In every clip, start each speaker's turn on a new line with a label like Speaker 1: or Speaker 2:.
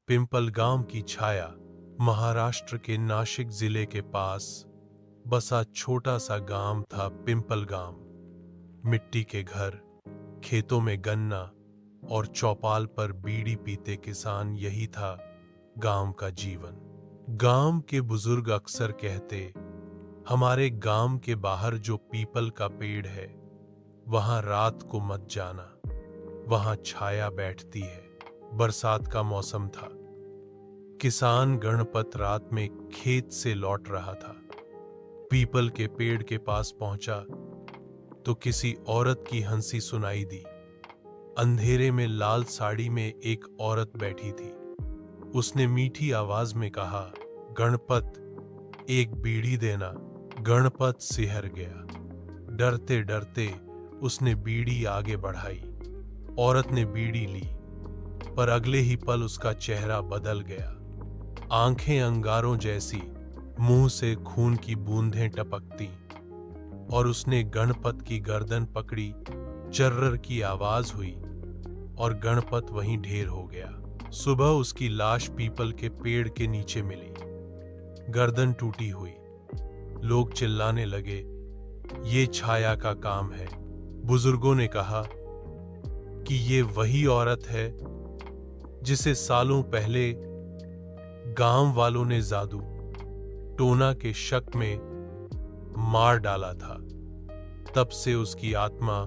Speaker 1: पिंपलगाम की छाया महाराष्ट्र के नाशिक जिले के पास बसा छोटा सा गांव था पिंपलगाम। मिट्टी के घर, खेतों में गन्ना और चौपाल पर बीड़ी पीते किसान, यही था गांव का जीवन। गांव के बुजुर्ग अक्सर कहते, हमारे गांव के बाहर जो पीपल का पेड़ है वहां रात को मत जाना, वहां छाया बैठती है। बरसात का मौसम था। किसान गणपत रात में खेत से लौट रहा था। पीपल के पेड़ के पास पहुंचा तो किसी औरत की हंसी सुनाई दी। अंधेरे में लाल साड़ी में एक औरत बैठी थी। उसने मीठी आवाज में कहा, गणपत, एक बीड़ी देना। गणपत सिहर गया। डरते डरते उसने बीड़ी आगे बढ़ाई। औरत ने बीड़ी ली, पर अगले ही पल उसका चेहरा बदल गया। आंखें अंगारों जैसी, मुंह से खून की बूंदें टपकती, और उसने गणपत की गर्दन पकड़ी। चर्रर की आवाज हुई और गणपत वहीं ढेर हो गया। सुबह उसकी लाश पीपल के पेड़ के नीचे मिली, गर्दन टूटी हुई। लोग चिल्लाने लगे, ये छाया का काम है। बुजुर्गों ने कहा कि ये वही औरत है जिसे सालों पहले गांव वालों ने जादू टोना के शक में मार डाला था। तब से उसकी आत्मा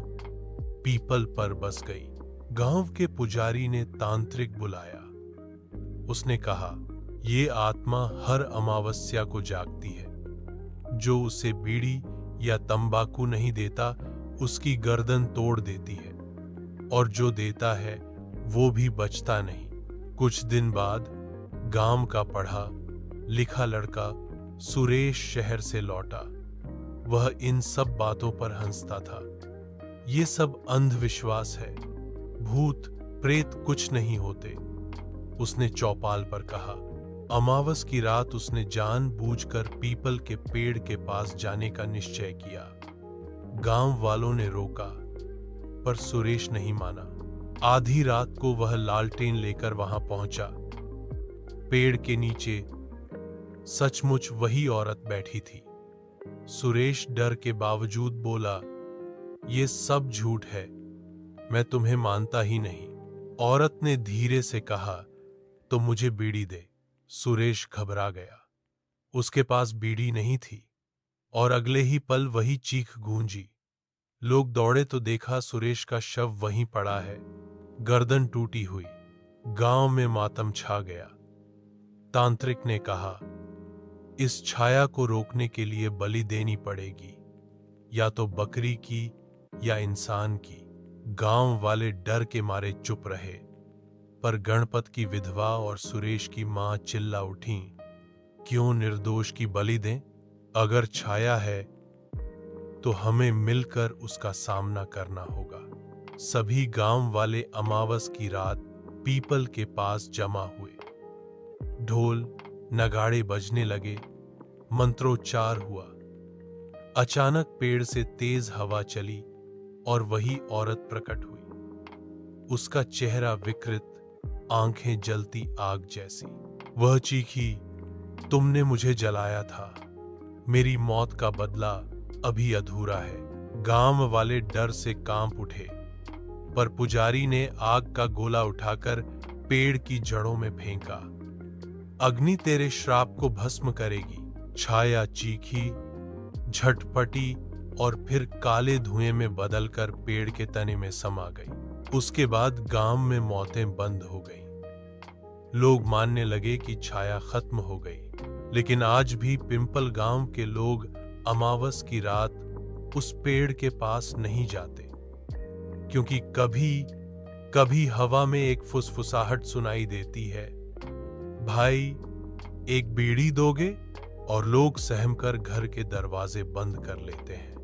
Speaker 1: पीपल पर बस गई। गांव के पुजारी ने तांत्रिक बुलाया। उसने कहा, ये आत्मा हर अमावस्या को जागती है। जो उसे बीड़ी या तंबाकू नहीं देता उसकी गर्दन तोड़ देती है, और जो देता है वो भी बचता नहीं। कुछ दिन बाद गांव का पढ़ा लिखा लड़का सुरेश शहर से लौटा। वह इन सब बातों पर हंसता था। ये सब अंधविश्वास है, भूत प्रेत कुछ नहीं होते, उसने चौपाल पर कहा। अमावस की रात उसने जानबूझकर पीपल के पेड़ के पास जाने का निश्चय किया। गांव वालों ने रोका, पर सुरेश नहीं माना। आधी रात को वह लालटेन लेकर वहां पहुंचा। पेड़ के नीचे सचमुच वही औरत बैठी थी। सुरेश डर के बावजूद बोला, ये सब झूठ है, मैं तुम्हें मानता ही नहीं। औरत ने धीरे से कहा, तो मुझे बीड़ी दे। सुरेश घबरा गया। उसके पास बीड़ी नहीं थी, और अगले ही पल वही चीख गूंजी। लोग दौड़े तो देखा सुरेश का शव वहीं पड़ा है, गर्दन टूटी हुई। गांव में मातम छा गया। तांत्रिक ने कहा, इस छाया को रोकने के लिए बलि देनी पड़ेगी, या तो बकरी की या इंसान की। गांव वाले डर के मारे चुप रहे, पर गणपत की विधवा और सुरेश की मां चिल्ला उठीं, क्यों निर्दोष की बलि दें? अगर छाया है तो हमें मिलकर उसका सामना करना होगा। सभी गांव वाले अमावस की रात पीपल के पास जमा हुए। ढोल नगाड़े बजने लगे, मंत्रोच्चार हुआ। अचानक पेड़ से तेज हवा चली और वही औरत प्रकट हुई। उसका चेहरा विकृत, आंखें जलती आग जैसी। वह चीखी, तुमने मुझे जलाया था, मेरी मौत का बदला अभी अधूरा है। गांव वाले डर से कांप उठे, पर पुजारी ने आग का गोला उठाकर पेड़ की जड़ों में फेंका। अग्नि तेरे श्राप को भस्म करेगी। छाया चीखी, झटपटी और फिर काले धुएं में बदलकर पेड़ के तने में समा गई। उसके बाद गांव में मौतें बंद हो गईं। लोग मानने लगे कि छाया खत्म हो गई, लेकिन आज भी पिंपल गांव के लोग अमावस की रात उस पेड़ के पास नहीं जाते, क्योंकि कभी कभी हवा में एक फुसफुसाहट सुनाई देती है, भाई एक बीड़ी दोगे? और लोग सहमकर घर के दरवाजे बंद कर लेते हैं।